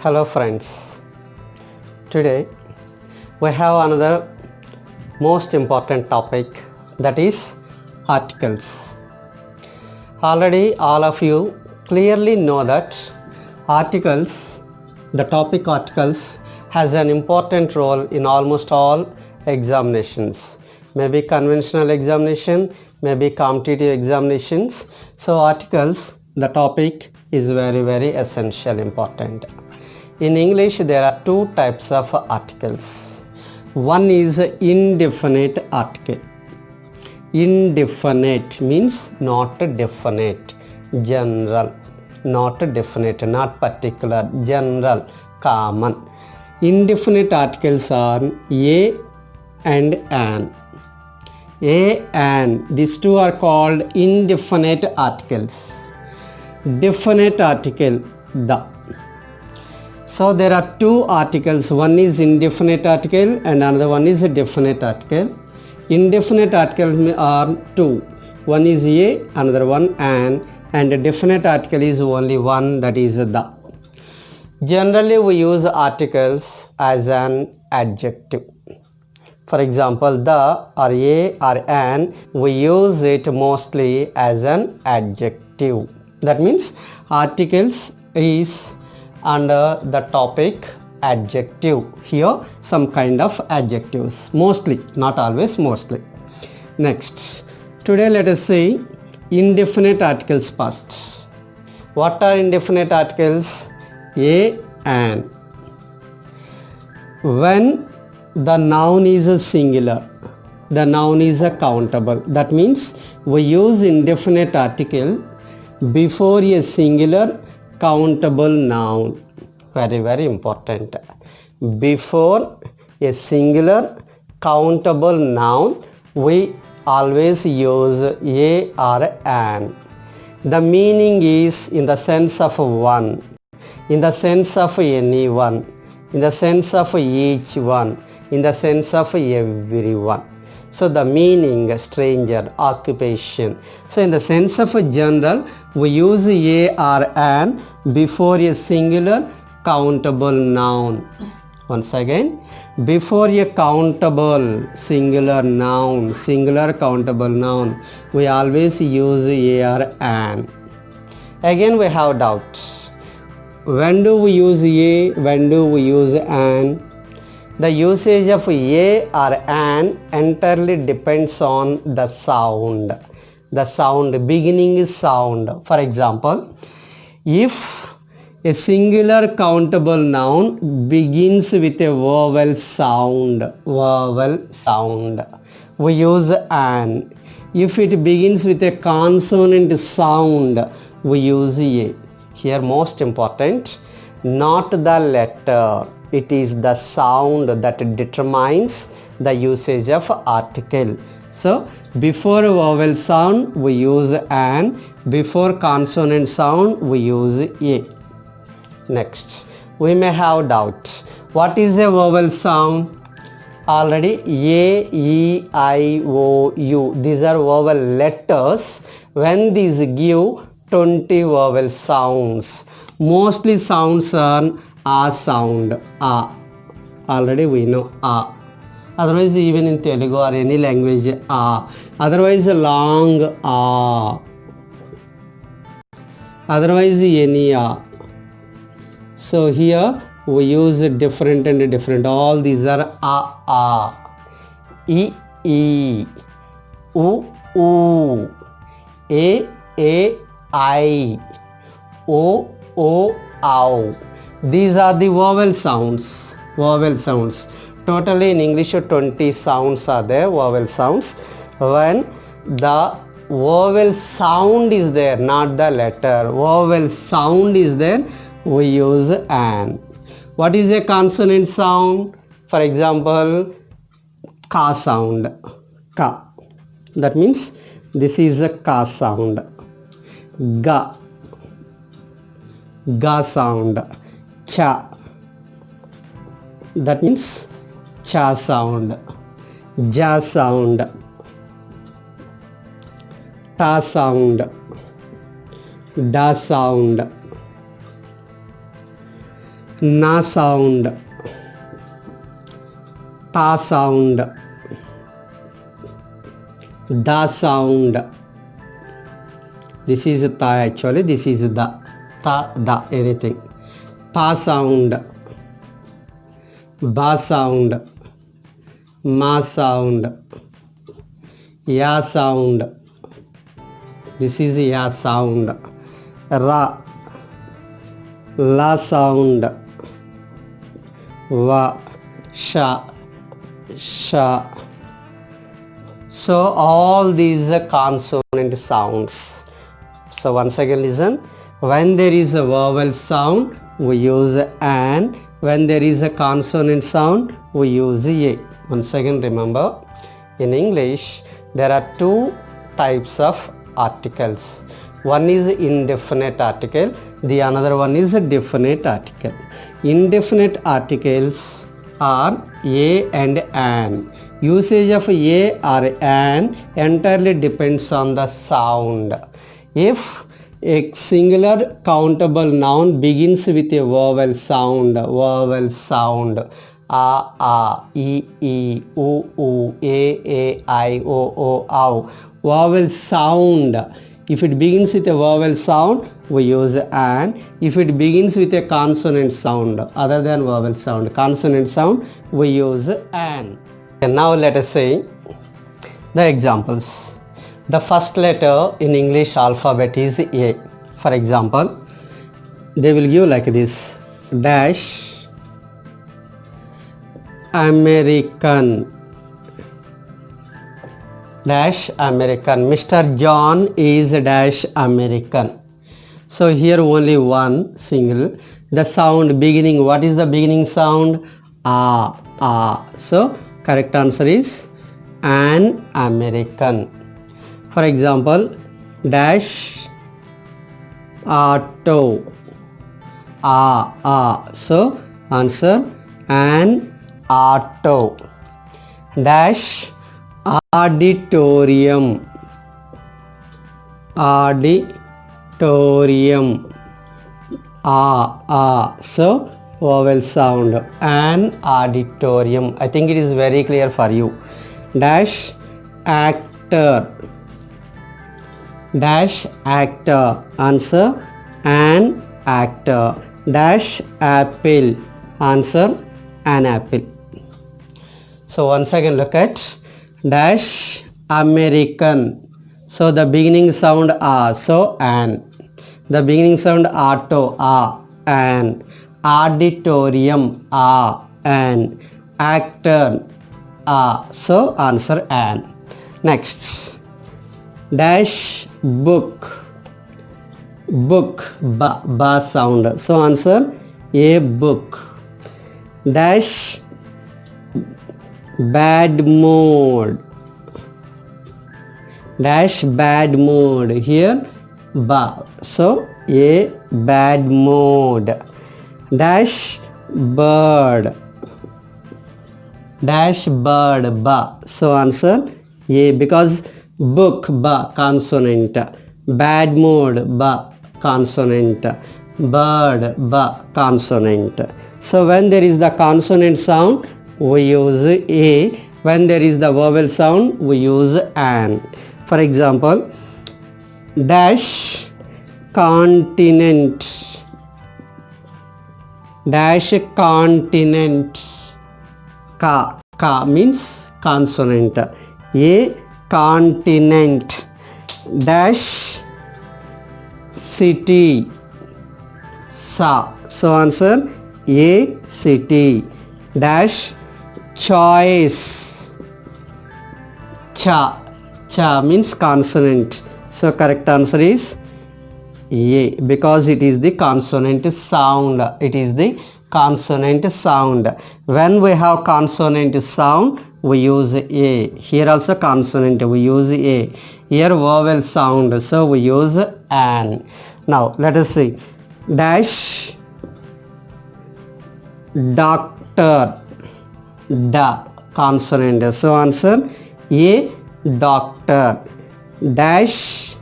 Hello friends, today we have another most important topic, that is articles. Already all of you clearly know that articles, the topic articles has an important role in almost all examinations, maybe conventional examination, maybe competitive examinations. So articles, the topic is very essential, important. In English, there are two types of articles. One is indefinite article. Indefinite means not definite, general, not definite, not particular, general, common. Indefinite articles are a and an. A and, these two are called indefinite articles. Definite article, the. So there are two articles, one is indefinite article and another one is a definite article. Indefinite articles are two, one is a, another one an, and a definite article is only one, that is the. Generally we use articles as an adjective. For example, the or a or an, we use it mostly as an adjective. That means articles is under the topic adjective. Here some kind of adjectives, mostly, not always, mostly. Next, today let us see indefinite articles first. What are indefinite articles? A, an. When the noun is a singular, the noun is a countable. That means we use indefinite article before a singular countable noun. Very important. Before a singular countable noun, we always use a or an. The meaning is in the sense of one, in the sense of anyone, in the sense of each one, in the sense of everyone. So the meaning, stranger, occupation. So in the sense of a general, we use a or an before a singular countable noun. Once again, before a countable singular noun, singular countable noun, we always use a or an. Again we have doubt. When do we use a? When do we use an? The usage of a or an entirely depends on the sound. The sound, beginning sound. For example, if a singular countable noun begins with a vowel sound, we use an. If it begins with a consonant sound, we use a. Here most important, not the letter. It is the sound that determines the usage of article. So before vowel sound we use an, before consonant sound we use a. Next, we may have doubt. What is a vowel sound? Already a, e, I, o, u, these are vowel letters. When these give 20 vowel sounds, mostly sounds are a sound, a. Already we know a. Otherwise even in Telugu or any language a. Otherwise long a. Otherwise any a. So here we use different and different. All these are a, e, u, a, I, o, ow. These are the vowel sounds. Vowel sounds. Totally in English 20 sounds are there, vowel sounds. When the vowel sound is there, not the letter, vowel sound is there, we use an. What is a consonant sound? For example, ka sound, ka. That means this is a ka sound. Ga, ga sound. Cha, that means cha sound. Ja sound. Ta sound. Da sound. na sound, ta sound, da sound. This is ta actually, this is da, ta, da, anything. Pa sound, ba sound, ma sound, ya sound. This is ya sound. Ra, la sound, va, sha, sha. So all these are consonant sounds. So once again listen, when there is a vowel sound we use an, when there is a consonant sound we use a. Once again remember, in English there are two types of articles. One is indefinite article, the another one is a definite article. Indefinite articles are a and an. Usage of a or an entirely depends on the sound. If a singular countable noun begins with a vowel sound, a, e, u, a, I, o, ow, vowel sound. If it begins with a vowel sound, we use an. If it begins with a consonant sound, other than vowel sound, consonant sound, we use an. And now let us say the examples. The first letter in English alphabet is A. For example, they will give like this: dash American, dash American. Mr. John is dash American. So here only one single. The sound beginning, what is the beginning sound? Ah. So correct answer is an American. For example, dash auto, so answer an auto. Dash auditorium, so vowel sound, an auditorium. I think it is very clear for you. Dash actor, answer an actor. Dash apple, answer an apple. So once again look at dash American. So the beginning sound so an. The beginning sound auto, an. Auditorium, an. Actor, so answer an. Next, dash book, ba sound, so answer a book. Dash bad mood, here ba, so a bad mood. Dash bird, ba, so answer a, because book ba consonant, bad mood ba consonant, bird ba consonant. So when there is the consonant sound we use a, when there is the vowel sound we use an. For example, dash continent, ka means consonant, a continent. Dash city, so answer a city. Dash choice, cha means consonant, so correct answer is a, because it is the consonant sound. When we have consonant sound we use a. Here also consonant we use a. Here vowel sound, so we use an. Now let us see. Dash doctor, consonant, so answer a, doctor. Dash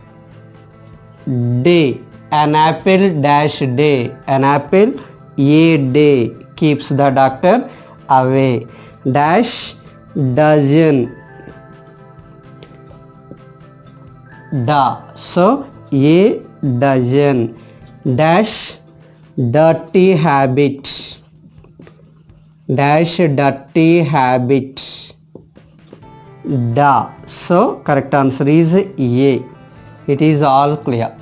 day, an apple, dash day, an apple, a day keeps the doctor away. Dash dozen. So a dozen. Dash dirty habit. Dash dirty habit. So correct answer is A. It is all clear.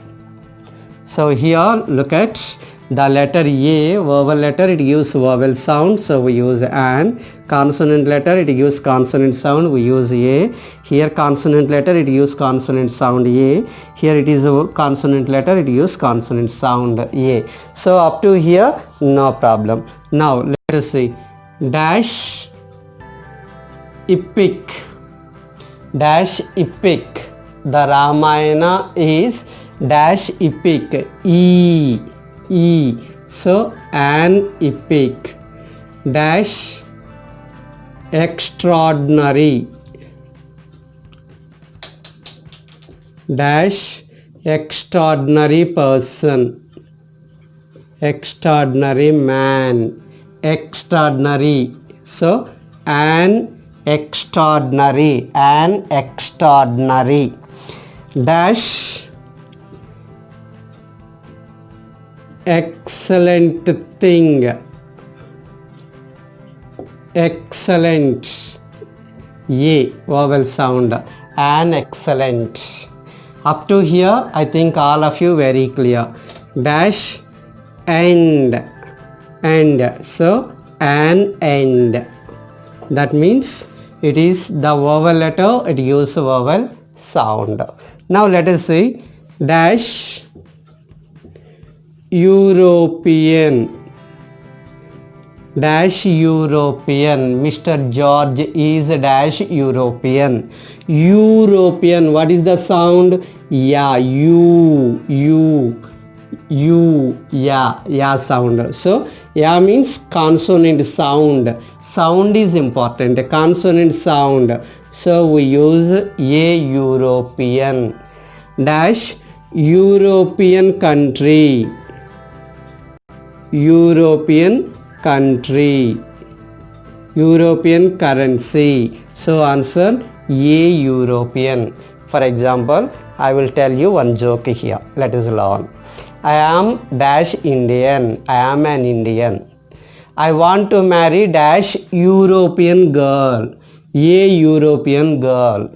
So here look at the letter A, vowel letter, it gives vowel sound, so we use an. Consonant letter, it gives consonant sound, we use A. Here consonant letter, it gives consonant sound A. Here it is a consonant letter, it gives consonant sound A. So up to here no problem. Now let us see. Dash epic. Dash epic. The Ramayana is dash epic. E. So an epic. Dash extraordinary. Dash extraordinary person. Extraordinary man. Extraordinary. So an extraordinary. An extraordinary. Dash excellent thing. Excellent. A vowel sound. An excellent. Up to here I think all of you very clear. Dash end. So an end. That means it is the vowel letter, it gives vowel sound. Now let us see. Dash European. Dash European. Mr. George is dash European. European. What is the sound? Yeah. Yeah sound. So yeah means consonant sound. Sound is important. Consonant sound. So we use a European. Dash European country. European country. European currency. So answer A European. For example, I will tell you one joke here. Let us learn. I am dash Indian. I am an Indian. I want to marry dash European girl. A European girl.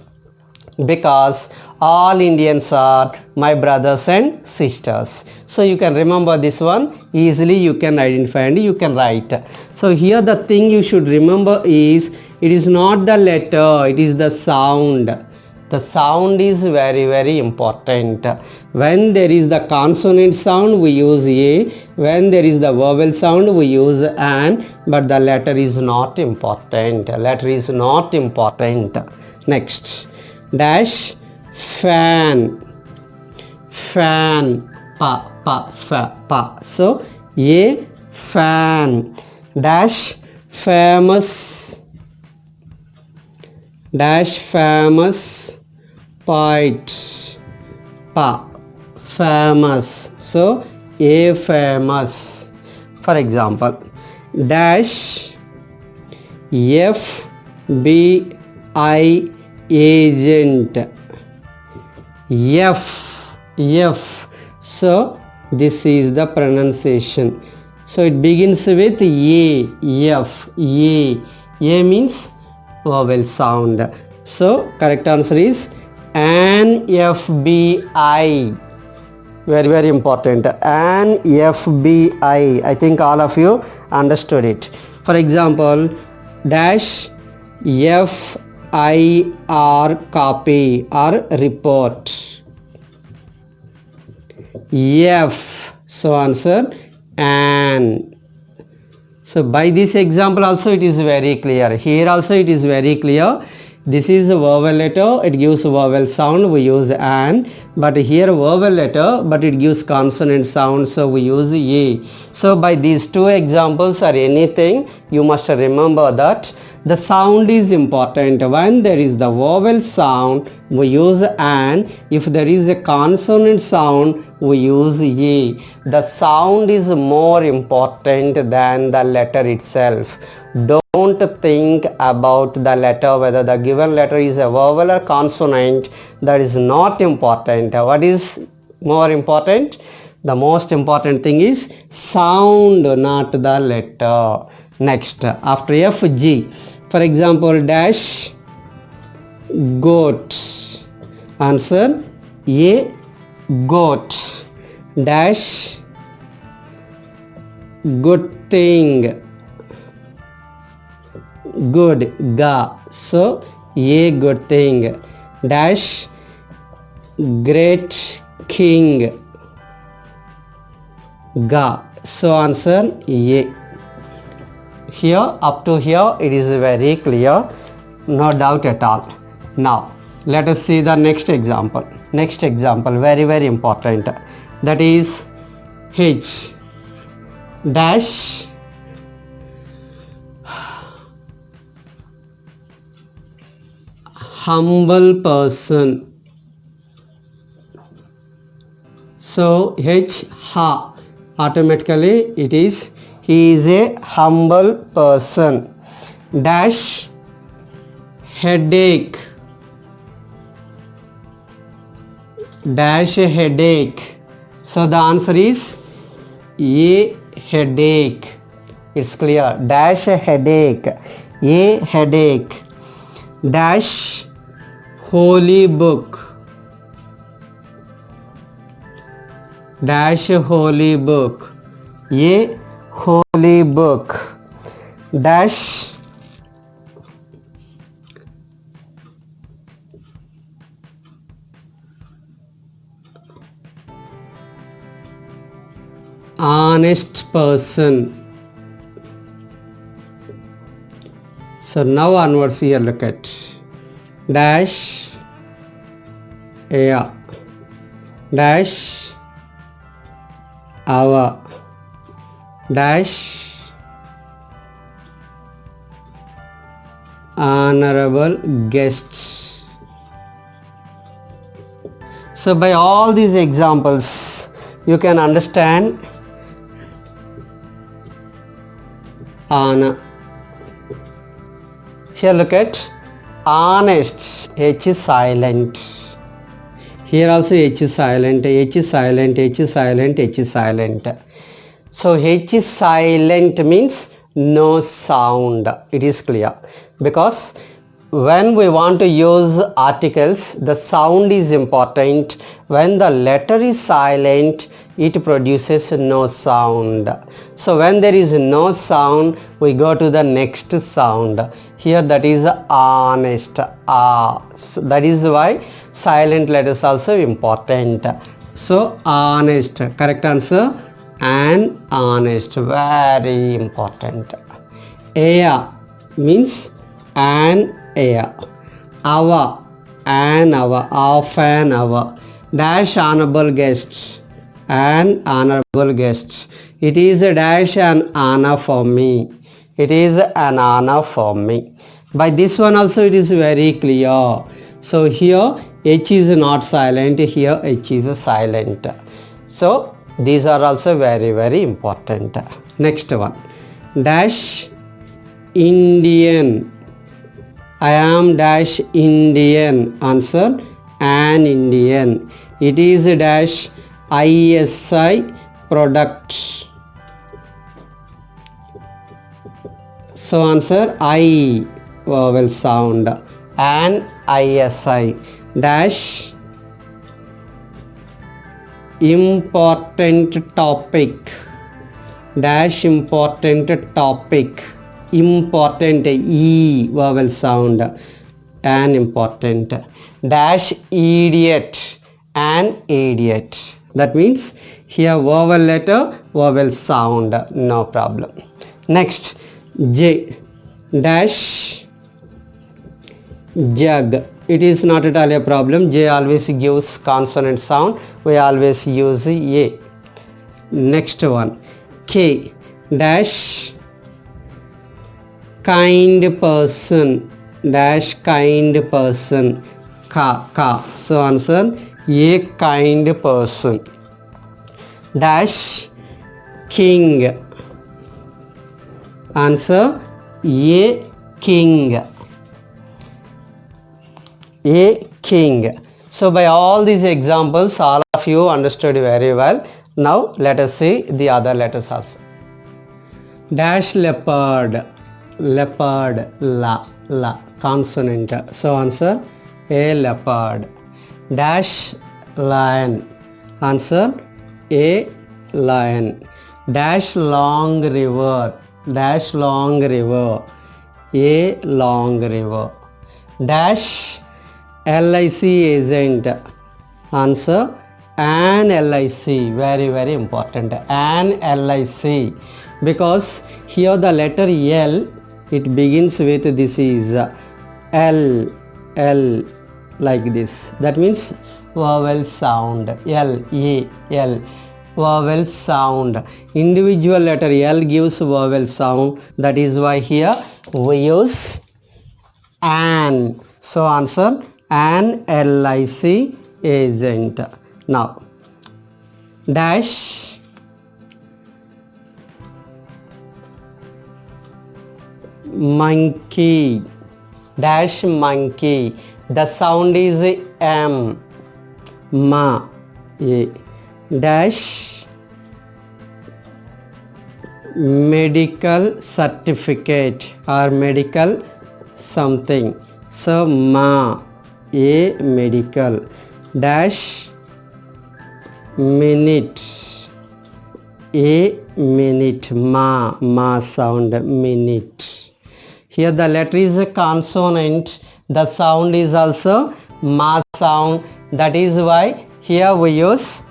Because all Indians are my brothers and sisters. So you can remember this one easily, you can identify and you can write. So here the thing you should remember is it is not the letter, it is the sound. The sound is very important. When there is the consonant sound we use A, when there is the vowel sound we use an, but the letter is not important. Letter is not important. Next. Dash fan. Fan. Pa. So A fan. Dash famous. Dash famous poet. Pa. Famous. So A famous. For example, dash FBI agent. F. So this is the pronunciation. So it begins with A. F. A means vowel sound. So correct answer is an FBI. Very important. An FBI. I think all of you understood it. For example, dash FIR copy or report. F. So answer an. So by this example also it is very clear. Here also it is very clear. This is a vowel letter, it gives vowel sound, we use an. But here vowel letter, but it gives consonant sound, so we use A. So by these two examples or anything, you must remember that The sound is important. When there is the vowel sound, we use an. If there is a consonant sound, we use a. The sound is more important than the letter itself. Don't think about the letter, whether the given letter is a vowel or consonant. That is not important. What is more important? The most important thing is sound, not the letter. Next, after F, G. For example, dash goat. Answer A, goat. Dash good thing. Good, ga. So A, good thing. Dash great king. Ga. So answer A. Here, up to here, it is very clear, no doubt at all. Now, let us see the next example. Next example, very, very important. That is H dash humble person. So H, ha. Automatically it is, he is a humble person. Dash headache. Dash headache. So the answer is A, headache. It's clear. Dash headache. A, headache. Dash holy book. Dash holy book. A, holy book. Dash honest person. So now onwards, here look at dash, yeah, dash our, dash honorable guests. So by all these examples, you can understand honor. Here look at honest. H is silent. Here also H is silent. H is silent. H is silent. H is silent. So H is silent means no sound. It is clear, because when we want to use articles, the sound is important. When the letter is silent, it produces no sound. So when there is no sound, we go to the next sound. Here that is honest. So that is why silent letters also important. So honest, correct answer, and honest, very important. Aya means an aya. Our, an hour, of an hour. Dash honorable guest, an honorable guest. It is a dash an honor for me. It is an honor for me. By this one also it is very clear. So here H is not silent, here H is silent. So these are also very, very important. Next one, dash Indian. I am dash Indian. Answer, an Indian. It is a dash ISI product. So answer I vowel sound, an ISI. Dash important topic. Dash important topic. Important, E vowel sound, an important. Dash idiot, an idiot. That means here vowel letter, vowel sound, no problem. Next, J dash jug. It is not at all a problem. J always gives consonant sound. We always use A. Next one, K dash kind person, dash kind person, ka. So answer a kind person. Dash king, answer a king, a king. So by all these examples, all of you understood very well. Now let us see the other letters also. Dash leopard, leopard, la consonant. So answer a leopard. Dash lion, answer a lion. Dash long river, dash long river, a long river. Dash LIC agent, answer an LIC, very important, an LIC, because here the letter L, it begins with this is L like this, that means vowel sound, L, A, L, vowel sound. Individual letter L gives vowel sound, that is why here we use an. So answer an LIC agent. Now dash monkey, dash monkey, the sound is M, ma, a. Dash medical certificate or medical something, so ma, a medical. Dash minute, a minute, ma sound, minute. Here the letter is a consonant, the sound is also ma sound, that is why here we use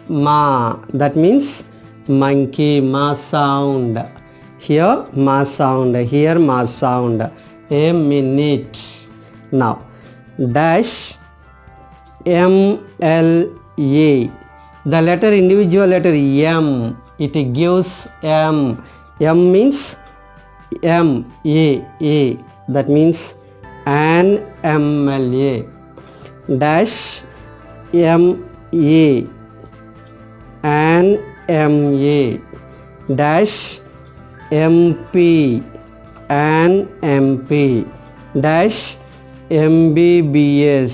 ma, that means monkey, ma sound. Here ma sound, here ma sound, a minute. Now dash MLA, the letter individual letter M, it gives M, M means M, A, that means an MLA. Dash MA, an MA. Dash MP, an MP. Dash MBBS,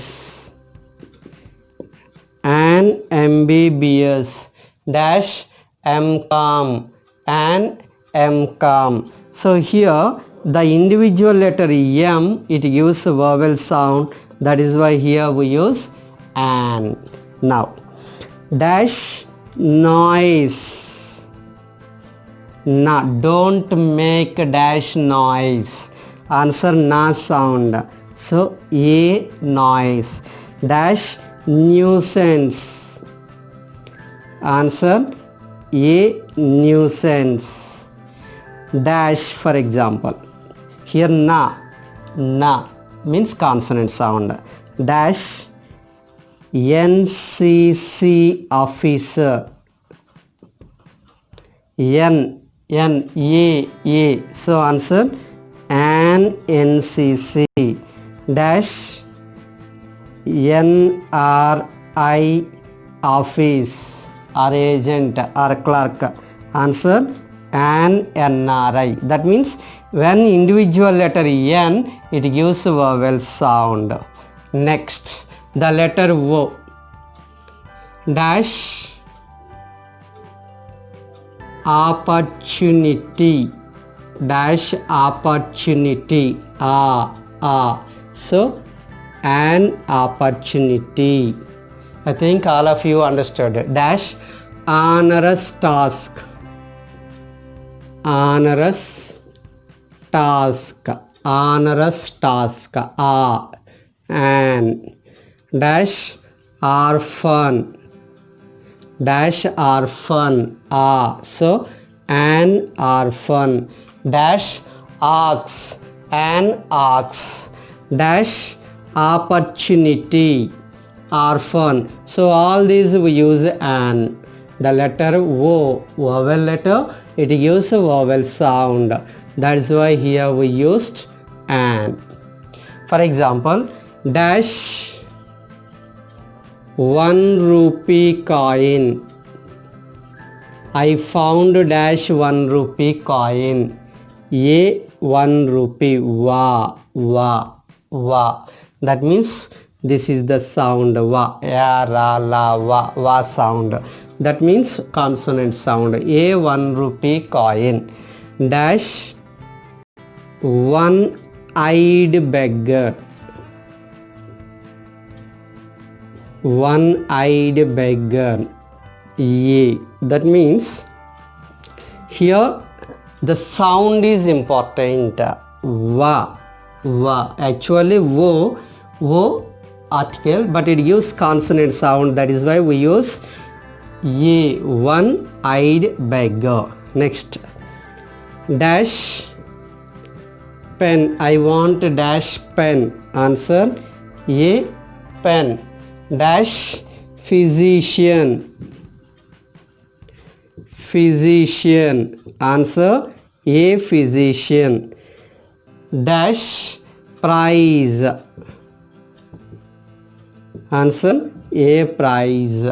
an MBBS. Dash MCOM, an MCOM. So here the individual letter M, it gives a vowel sound, that is why here we use an. Now dash noise, na, don't make dash noise, answer na sound, so a noise. Dash nuisance, answer a nuisance. Dash, for example, here na means consonant sound. Dash NCC officer, N, A, so answer an NCC. Dash NRI office or agent or clerk, answer an NRI. That means when individual letter N, it gives vowel sound. Next the letter O, dash opportunity, dash opportunity, so an opportunity. I think all of you understood. Dash onerous task, onerous task, onerous task, an. Dash orphan, dash orphan, so an orphan. Dash ox, an ox. Dash opportunity, orphan. So all these we use an. The letter O, vowel letter, it gives a vowel sound, That is why here we used an. For example, dash 1 rupee coin. I found dash 1 rupee coin. A 1 rupee. Wa, wa, wa. That means this is the sound wa, ya, ra, la, wa sound. That means consonant sound. A 1 rupee coin. Dash 1-eyed beggar. 1-eyed beggar. Ye. That means here the sound is important. Va, va. Actually wo article, but it gives consonant sound. That is why we use ye, 1-eyed beggar. Next, dash pen. I want dash pen. Answer a pen. Dash physician. Physician. Answer a physician. Dash prize. Answer a prize.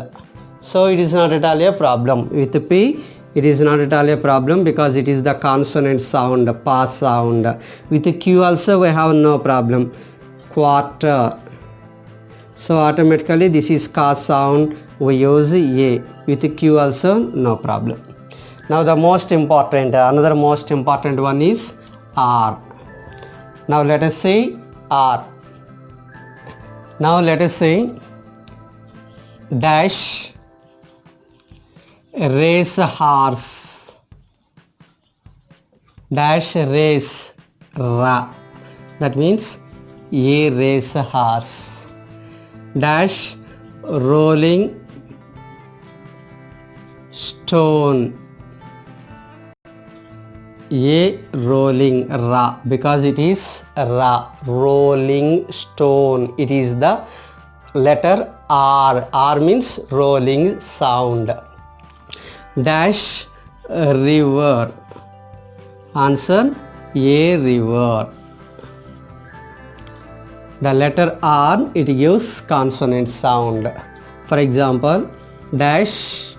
So it is not at all a problem. With P it is not at all a problem because it is the consonant sound, pa sound. With Q also we have no problem. Quarter. So automatically this is ka sound, we use a. With Q also no problem. Now the most important, another most important one is R. Now let us say R. Now let us say dash race horse. Dash race ra. That means a race horse. Dash rolling stone. A rolling ra, because it is ra, rolling stone. It is the letter R. R means rolling sound. Dash river. Answer a river. The letter R, it gives consonant sound. For example, dash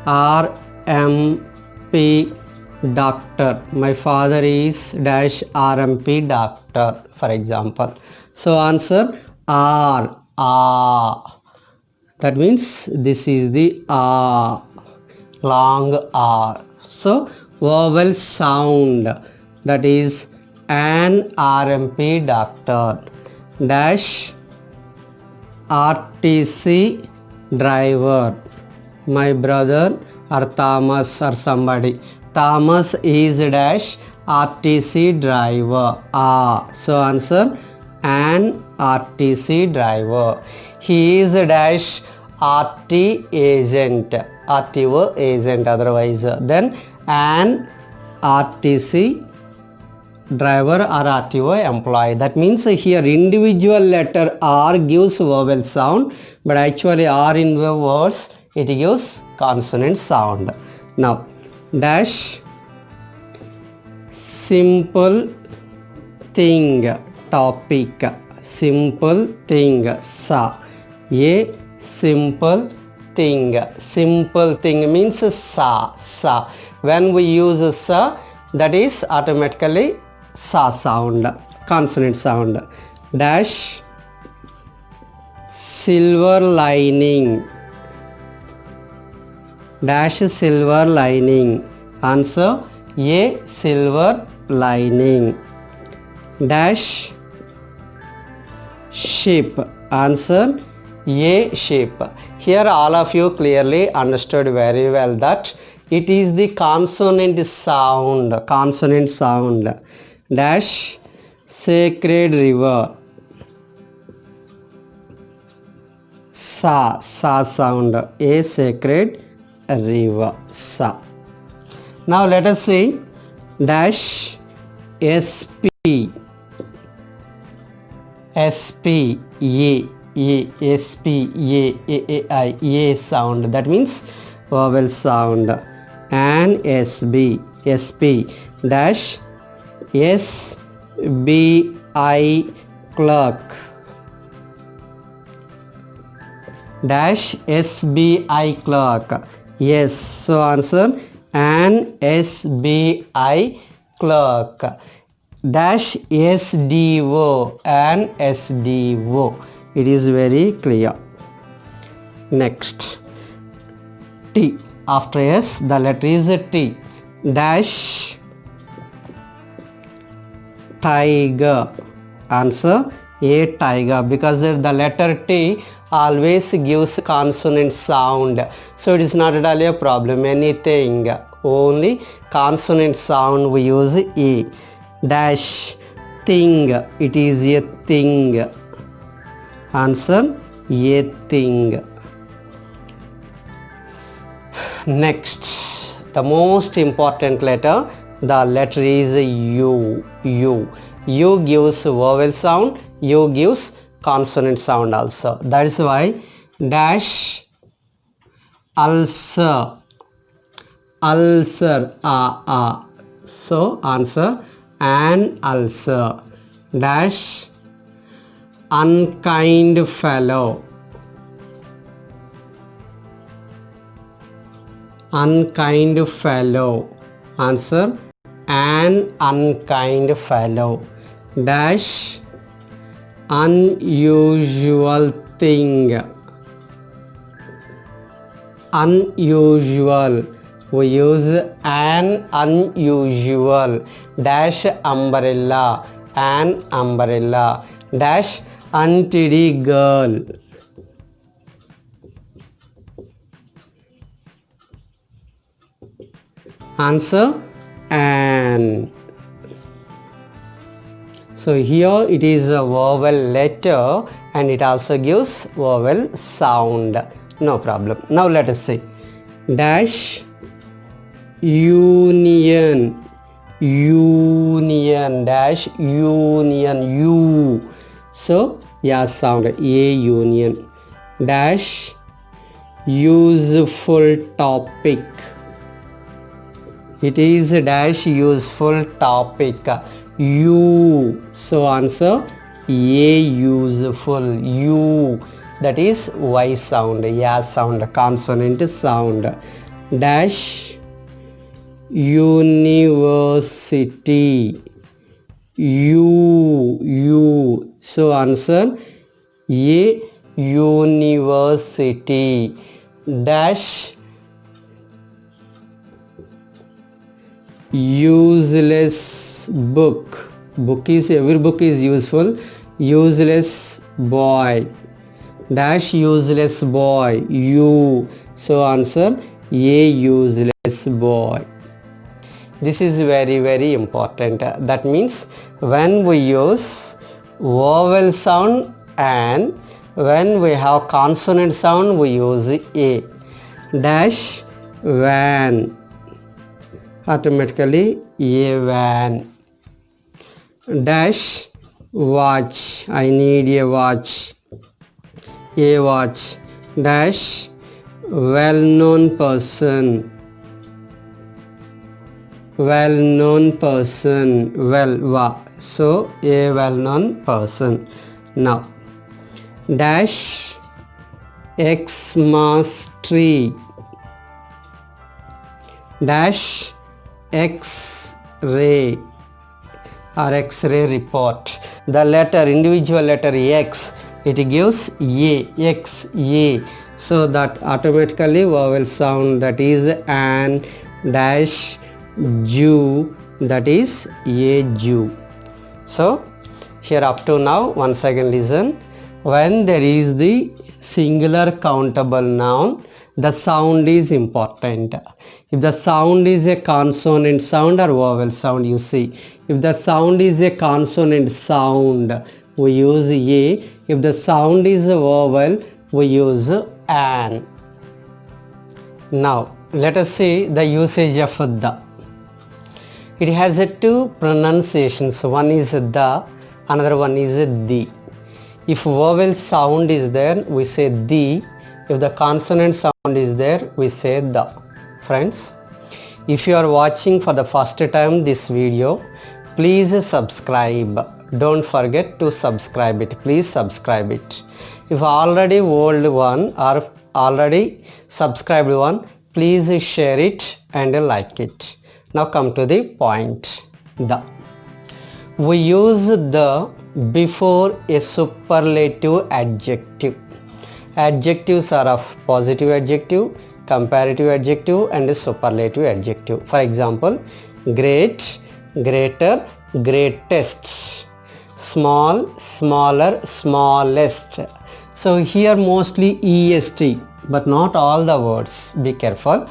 RMP doctor. My father is dash RMP doctor, for example. So answer R. Ah. That means this is the R, long R. So vowel sound, that is an RMP doctor. Dash RTC driver. My brother or Thomas or somebody. Thomas is dash RTC driver. Ah. So answer an RTC driver. He is dash RT agent. RTO agent otherwise. Then an RTC driver or RTO employee. That means here individual letter R gives vowel sound, but actually R in the words it gives consonant sound. Now dash simple thing, topic. Simple thing, sa. A simple thing. Simple thing means sa, sa. When we use sa, that is automatically sa sound, consonant sound. Dash silver lining. Dash silver lining. Answer a silver lining. Dash ship. Answer a ship. Here all of you clearly understood very well that it is the consonant sound. Consonant sound. Dash sacred river. Sa, sa sound. A sacred river. Sa. Now let us say dash SP. SP, A, SP, A sound. That means vowel sound. And SB, SP. dash SBI clerk dash SBI clerk. Yes, so answer an SBI clerk dash SDO, an SDO. It is very clear. Next, T. After S, the letter is a T. Dash tiger. Answer a tiger, because the letter T always gives consonant sound, so it is not at all a problem. Anything, only consonant sound we use A. Dash thing, it is a thing. Answer a thing. Next, the most important letter, the letter is U. U. U gives vowel sound, U gives consonant sound also. That is why dash ulcer. Ulcer, so answer an ulcer. Dash unkind fellow. Unkind fellow. Answer an unkind fellow. Dash unusual thing. Unusual, we use an unusual. Dash umbrella, an umbrella. Dash untidy girl. Answer an. So here it is a vowel letter and it also gives vowel sound. No problem. Now let us see. Dash union. Union, dash union, U. So yeah, sound a union. Dash useful topic. It is a dash useful topic. U. So answer a useful. U, that is Y sound, yeah sound, consonant sound. Dash university. U. So answer a university. Dash useless book. Book is, every book is useful. Useless boy. Dash useless boy. U. So answer a useless boy. This is very, very important. That means when we use vowel sound and when we have consonant sound, we use a. Dash van. Automatically a van. Dash watch. I need a watch. A watch. Dash well-known person. Well-known person. So a well-known person. Now dash Xmas tree. Dash X-ray or X-ray report. The letter, individual letter X, it gives A, X, A. So that automatically vowel sound, that is an. Dash Jew, that is a Jew. So here up to now, once again listen. When there is the singular countable noun, the sound is important. If the sound is a consonant sound or vowel sound, you see. If the sound is a consonant sound, we use a. If the sound is a vowel, we use an. Now let us see the usage of the. It has two pronunciations. One is the, another one is the. If vowel sound is there, we say the. If the consonant sound is there, we say the. Friends, If you are watching for the first time this video, please subscribe. Don't forget to subscribe it. Please subscribe it. If already old one or already subscribed one, please share it and like it. Now come to the point. We use the before a superlative adjective. Adjectives are of positive adjective, comparative adjective and superlative adjective. For example, great, greater, greatest, small, smaller, smallest. So here mostly est, but not all the words. Be careful.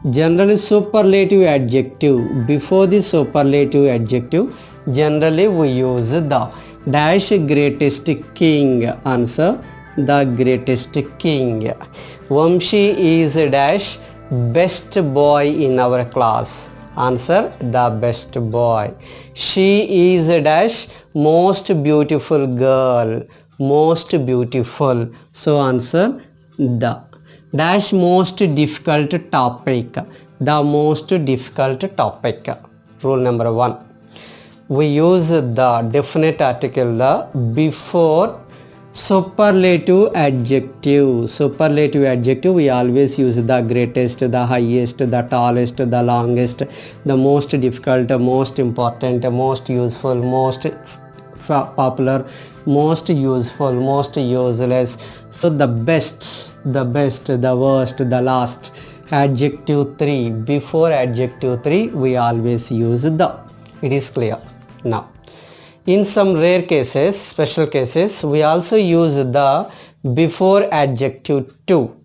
Generally superlative adjective, before the superlative adjective, generally we use the dash greatest king. Answer, the greatest king. Vamshi is dash best boy in our class. Answer, the best boy. She is dash most beautiful girl. Most beautiful. So answer, the dash most difficult topic. The most difficult topic. Rule number 1. We use the definite article the before superlative adjective. Superlative adjective we always use the greatest, the highest, the tallest, the longest, the most difficult, most important, most useful, most popular, most useful, most useless. So the best, the worst, the last. Adjective 3, before adjective 3 we always use the. It is clear. Now in some rare cases, special cases, we also use the before adjective 2.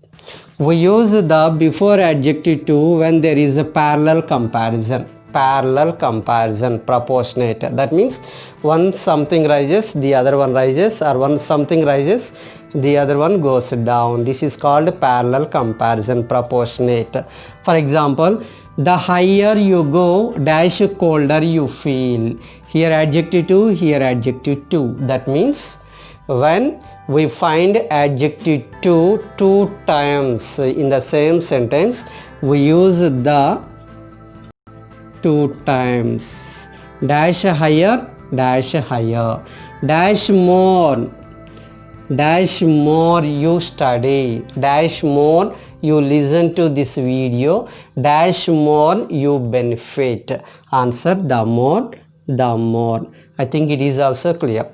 We use the before adjective 2 when there is a parallel comparison. Parallel comparison, proportionate. That means one something rises, the other one rises, or one something rises, the other one goes down. This is called parallel comparison, proportionate. For example, the higher you go, dash colder you feel. Here adjective 2, here adjective 2. That means when we find adjective 2 two times in the same sentence, we use the 2 times. Dash higher, dash higher. Dash more, dash more you study. Dash more you listen to this video. Dash more you benefit. Answer, the more, the more. I think it is also clear.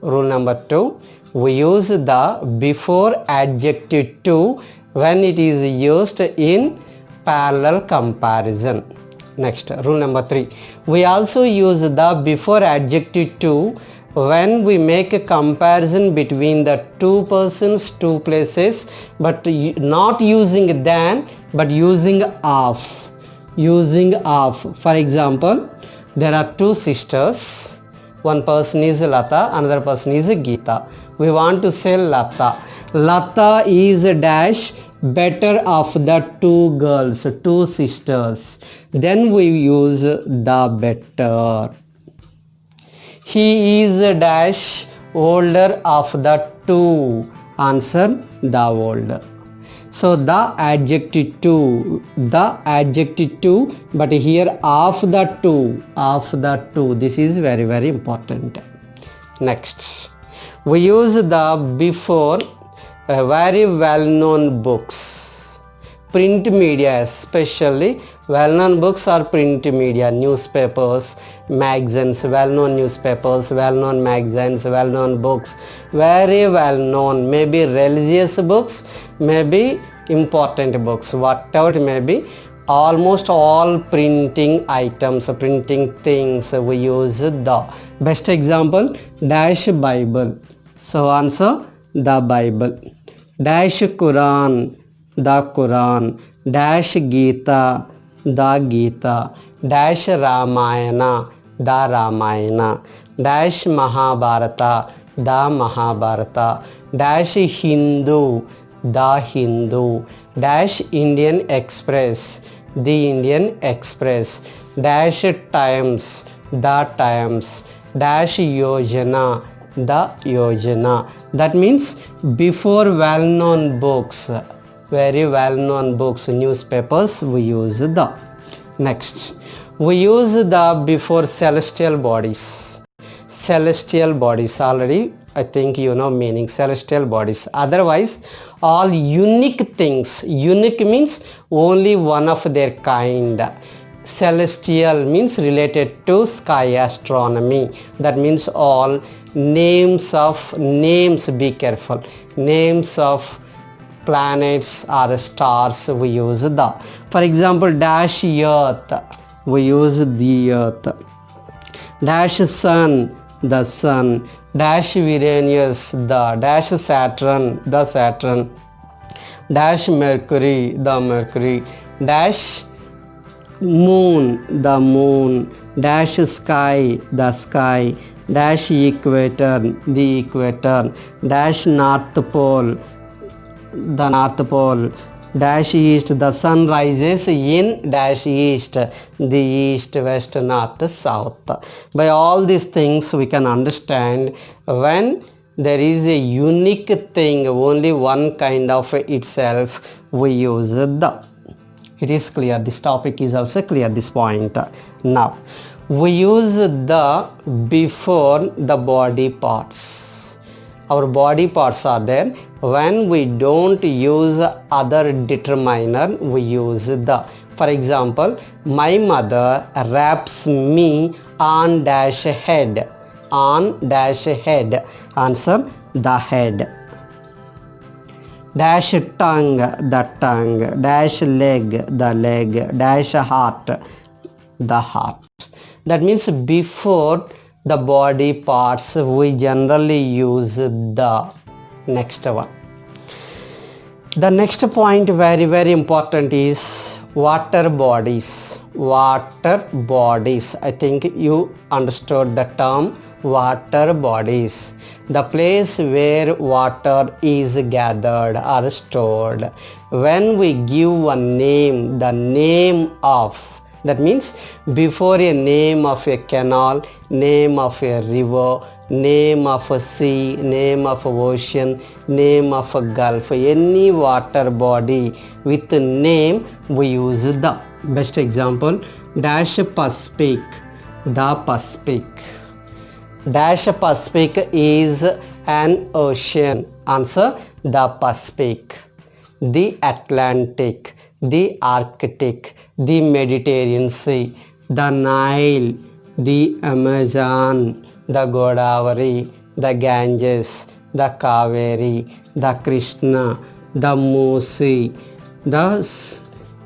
Rule number 2. We use the before adjective 2 when it is used in parallel comparison. Next, rule number 3. We also use the before adjective 2 when we make a comparison between the two persons, two places, but not using than, but using of. Using of. For example, there are two sisters. One person is Lata, another person is Geeta. We want to say Lata. Lata is a dash better of the two girls, two sisters. Then we use the better. He is a dash older of the two. Answer, the older. So the adjective 2, the adjective 2, but here of the 2, of the 2. This is very, very important. Next, we use the before very well-known books. Print media especially, well-known books are print media, newspapers, magazines, well-known newspapers, well-known magazines, well-known books, very well-known, maybe religious books, maybe important books, whatever it may be, almost all printing items, printing things, we use the. Best example, dash Bible. So answer, the Bible. Dash Quran, the Quran. Dash Gita, the Gita. Dash Ramayana, the Ramayana. Dash Mahabharata, the Mahabharata. Dash Hindu, the Hindu. Dash Indian Express, the Indian Express. Dash Times, the Times. Dash Yojana, the Yojana. That means before well-known books, very well-known books, newspapers, we use the. Next, we use the before celestial bodies. Celestial bodies, already I think you know meaning, celestial bodies. Otherwise, all unique things. Unique means only one of their kind. Celestial means related to sky astronomy. That means all names, be careful, names of planets or stars we use the. For example, dash earth, we use the earth. Dash sun, the sun. Dash Uranus, the. Dash Saturn, the Saturn. Dash Mercury, the Mercury. Dash moon, the moon. Dash sky, the sky. Dash equator, the equator. Dash north pole, the north pole. Dash east, the sun rises in dash east, the east, west, north, south. By all these things we can understand when there is a unique thing, only one kind of itself, we use the. It is clear, this topic is also clear, this point. Now we use the before the body parts. Our body parts are there. When we don't use other determiner, we use the. For example, my mother wraps me on dash head. On dash head. Answer, the head. Dash tongue, the tongue. Dash leg, the leg. Dash heart, the heart. That means before the body parts we generally use the. Next one. The next point, very important, is water bodies. Water bodies. I think you understood the term water bodies. The place where water is gathered or stored. When we give a name, the name of, that means before a name of a canal, name of a river, name of a sea, name of an ocean, name of a gulf, any water body with name, we use the. Best example, dash Pacific, the Pacific. Dash Pacific is an ocean. Answer, the Pacific. The Atlantic, the Arctic, the Mediterranean Sea, the Nile, the Amazon, the Godavari, the Ganges, the Kaveri, the Krishna, the Musi, the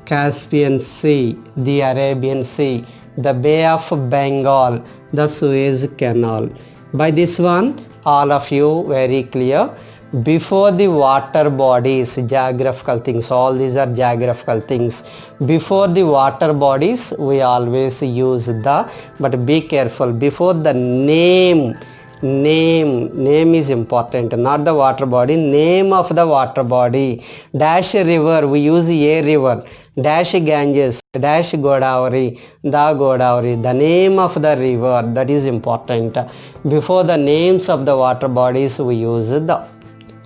Caspian Sea, the Arabian Sea, the Bay of Bengal, the Suez Canal. By this one, all of you very clear. Before the water bodies, geographical things, all these are geographical things. Before the water bodies, we always use the, but be careful, before the name is important, not the water body, name of the water body. Dash river, we use a river. Dash Ganges, dash Godavari, the name of the river, that is important. Before the names of the water bodies, we use the.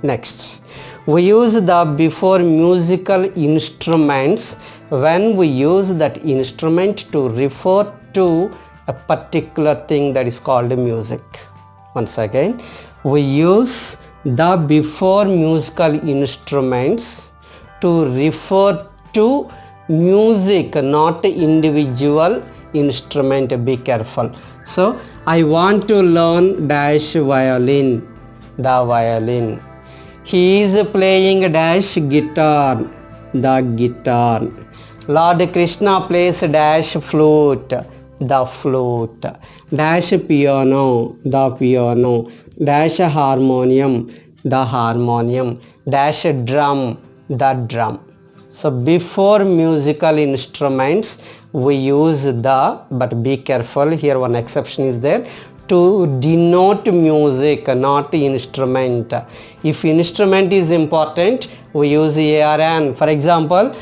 Next, we use the before musical instruments when we use that instrument to refer to a particular thing that is called music. Once again, we use the before musical instruments to refer to music, not individual instrument. Be careful. So, I want to learn dash violin, the violin. He is playing dash guitar, the guitar. Lord Krishna plays dash flute, the flute. Dash piano, the piano. Dash harmonium, the harmonium. Dash drum, the drum. So before musical instruments we use the, but be careful, here one exception is there, to denote music, not instrument. If instrument is important, we use ARN. For example,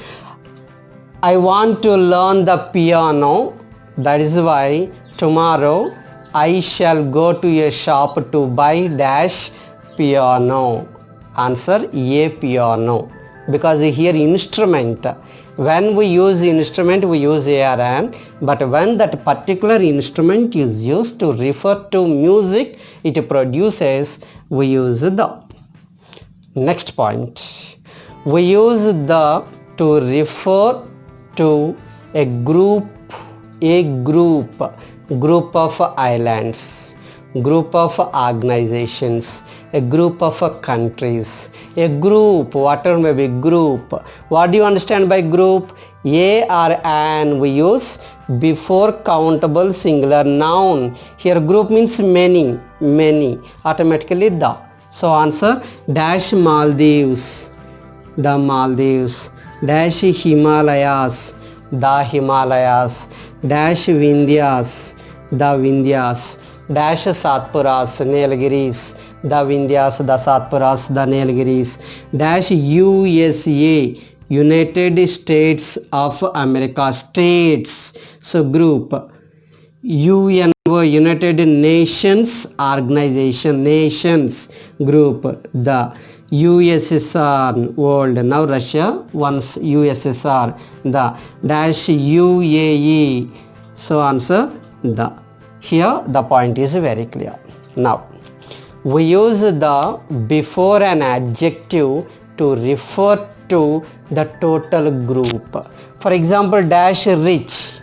I want to learn the piano, that is why tomorrow I shall go to a shop to buy dash piano. Answer, a piano. Because here instrument, When we use instrument, we use ARN, but when that particular instrument is used to refer to music it produces, we use the. Next point, we use the to refer to a group of islands, group of organizations, a group of countries, a group, whatever may be group. What do you understand by group? A or an we use before countable singular noun. Here group means many, automatically the. So answer dash Maldives, the Maldives, dash Himalayas, the Himalayas, dash Vindhyas, the Vindhyas, dash Satpuras, Nilgiris, the Vindhyas, the Satpuras, the Nilgiris, dash USA, United States of America, states. So group, UNO, United Nations Organization, nations group, the USSR, world, now Russia, once USSR, the dash UAE. So answer the. Here the point is very clear. Now we use the before an adjective to refer to the total group. For example, dash rich.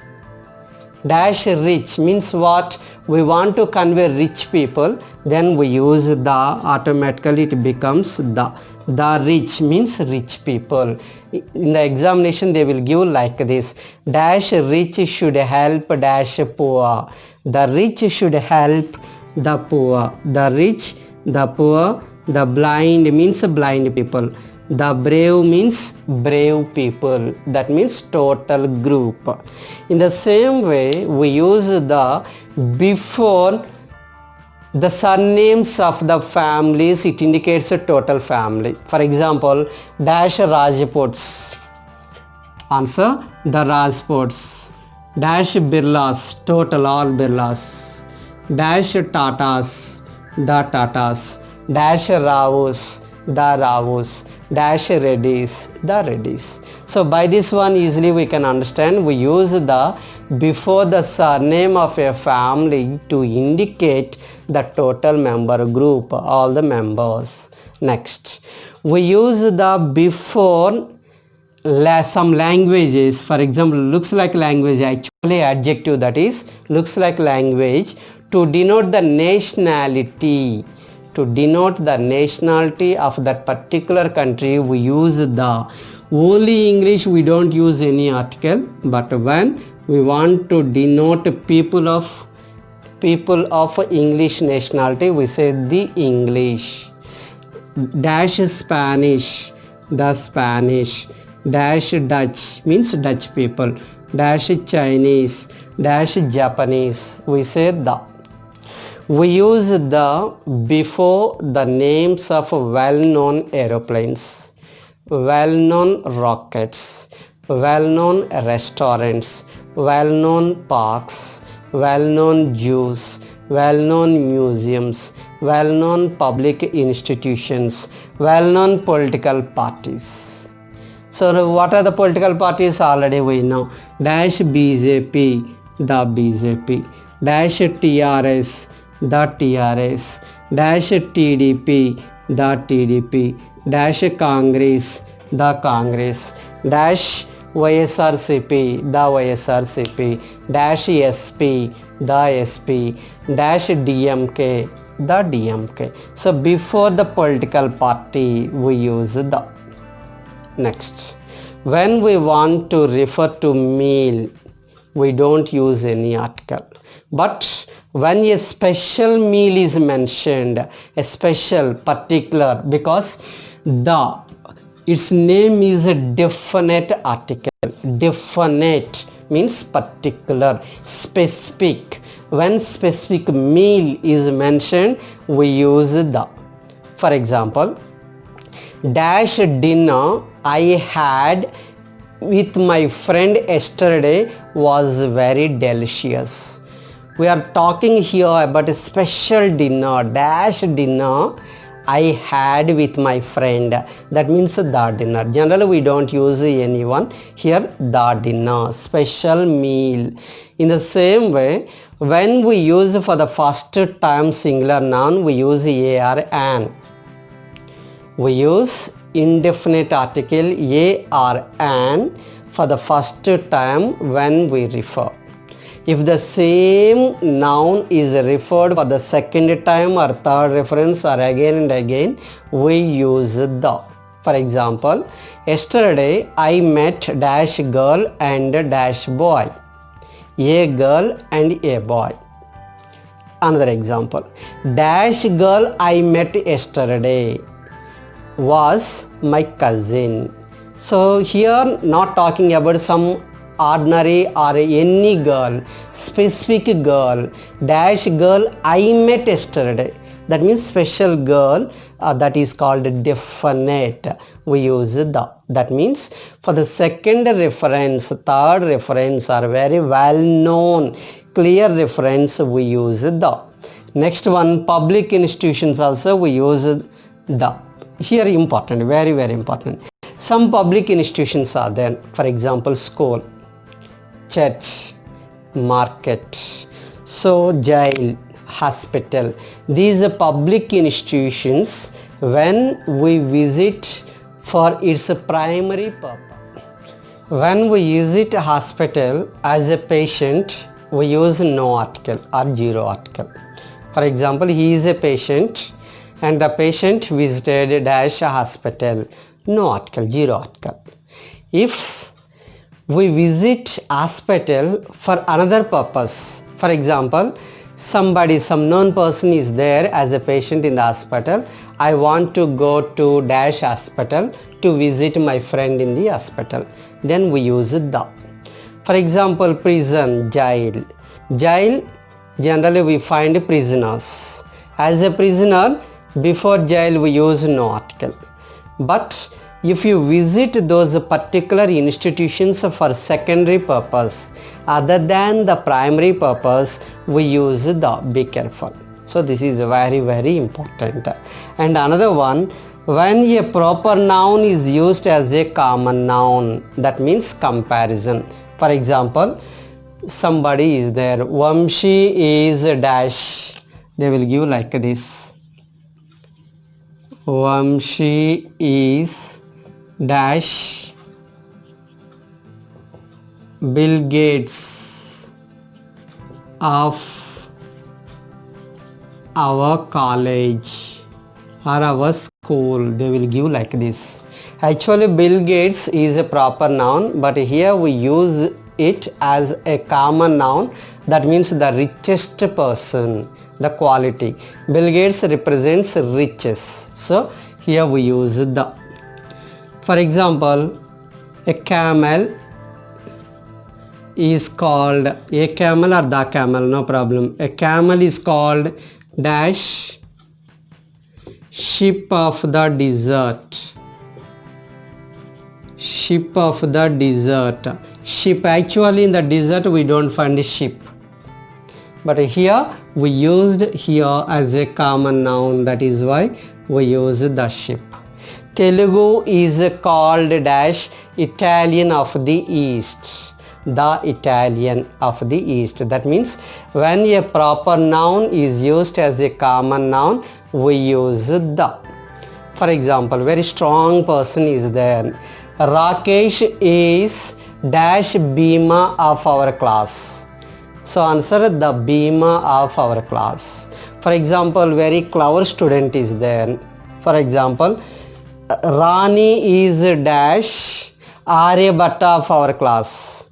Dash rich means what? We want to convey rich people, then we use the, automatically it becomes the. The rich means rich people. In the examination they will give like this, dash rich should help dash poor. The rich should help the poor. The rich, the poor, the blind means blind people. The brave means brave people. That means total group. In the same way, we use the before the surnames of the families, it indicates a total family. For example, dash Rajputs. Answer the Rajputs. Dash Birlas, total all Birlas. Dash Tatas, the Tatas. Dash Ravus, the Ravus. Dash Reddys, the Reddys. So by this one easily we can understand, we use the before the surname of a family to indicate the total member group, all the members. Next, we use the before some languages. For example, looks like language, actually adjective, that is looks like language, to denote the nationality. To denote the nationality of that particular country, we use the. Only English we don't use any article, but when we want to denote people of English nationality, we say the English. Dash Spanish, the Spanish. Dash Dutch means Dutch people. Dash Chinese, dash Japanese, we say the. We use the before the names of well-known aeroplanes, well-known rockets, well-known restaurants, well-known parks, well-known zoos, well-known museums, well-known public institutions, well-known political parties. So what are the political parties? Already we know. Dash BJP, the BJP. Dash TRS, the TRS. Dash TDP, the TDP. Dash Congress, the Congress. Dash YSRCP, the YSRCP. Dash SP, the SP. Dash DMK, the DMK. So before the political party we use the. Next, when we want to refer to meal, we don't use any article. But when a special meal is mentioned, a special, particular, because its name is a definite article. Definite means particular, specific. When specific meal is mentioned, we use the. For example, dash dinner I had with my friend yesterday was very delicious. We are talking here about a special dinner, dash dinner I had with my friend. That means the dinner. Generally we don't use anyone. Here the dinner, special meal. In the same way, when we use for the first time singular noun, we use a or an. We use indefinite article a or an for the first time when we refer. If the same noun is referred for the second time or third reference or again and again, we use the. For example, yesterday I met dash girl and dash boy. A girl and a boy. Another example, dash girl I met yesterday was my cousin. So here not talking about some ordinary or any girl, specific girl, dash girl I met yesterday. That means special girl, that is called definite. We use the. That means for the second reference, third reference or very well known, clear reference, we use the. Next one, public institutions also we use the. Here important, very very important. Some public institutions are there. For example, school, church, market, so jail, hospital. These are public institutions when we visit for its primary purpose. When we visit a hospital as a patient, we use no article or zero article. For example, he is a patient and the patient visited dash a hospital. No article, zero article. If we visit hospital for another purpose, for example, some known person is there as a patient in the hospital. I want to go to dash hospital to visit my friend in the hospital. Then we use the. For example, prison, jail. Jail, generally we find prisoners. As a prisoner, before jail we use no article. But if you visit those particular institutions for secondary purpose other than the primary purpose, we use the. Be careful. So this is very very important. And another one, when a proper noun is used as a common noun, that means comparison. For example, somebody is there, Vamshi is dash, they will give like this, Vamshi is dash Bill Gates of our college or our school. They will give like this. Actually Bill Gates is a proper noun, but here we use it as a common noun. That means the richest person, the quality. Bill Gates represents riches, so here we use the. For example, a camel is called a camel or the camel, no problem. A camel is called dash ship of the desert. Ship of the desert. Ship, actually in the desert we don't find a ship, but here we used here as a common noun. That is why we use the ship. Telugu is called dash Italian of the East. The Italian of the East. That means when a proper noun is used as a common noun, we use the. For example, very strong person is there. Rakesh is dash Bhima of our class. So answer the Bhima of our class. For example, very clever student is there. For example, Rani is dash Aryabhatta of our class.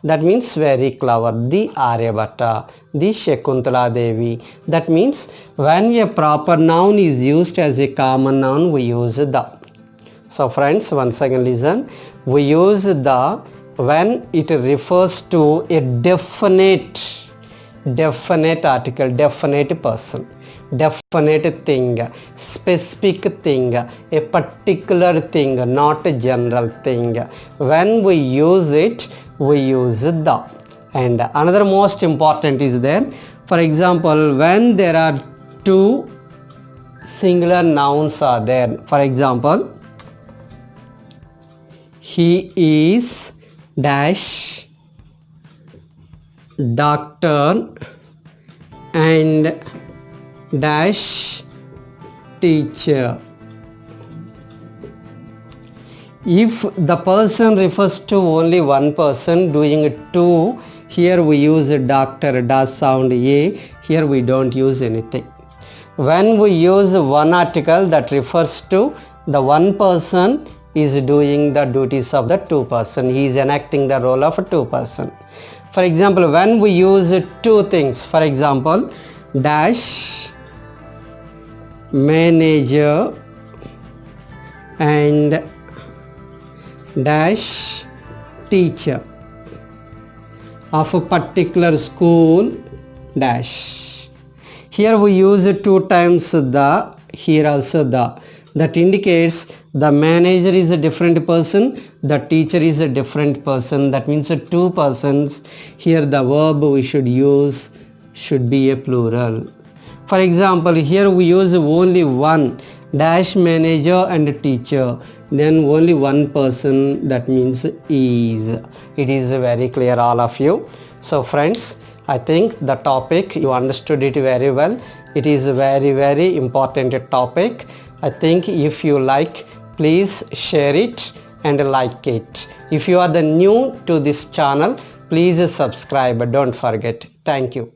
That means very clever, the Aryabhatta, the Shakuntala Devi. That means when a proper noun is used as a common noun, we use the. So friends, once again listen, we use the when it refers to a definite article, definite person, definite thing, specific thing, a particular thing, not a general thing. When we use it, we use the. And another most important is there. For example, when there are two singular nouns are there. For example, he is dash doctor and dash teacher. If the person refers to only one person doing two, here we use doctor, does sound a, here we don't use anything. When we use one article that refers to the one person is doing the duties of the two person, he is enacting the role of a two person. For example, when we use two things, for example, dash manager and dash teacher of a particular school dash. Here we use two times the, here also the. That indicates the manager is a different person, the teacher is a different person. That means two persons. Here the verb we should use should be a plural. For example, here we use only one, dash manager and teacher, then only one person, that means is. It is very clear, all of you. So friends, I think the topic you understood it very well. It is a very important topic. I think if you like, please share it and like it. If you are the new to this channel, please subscribe, don't forget. Thank you.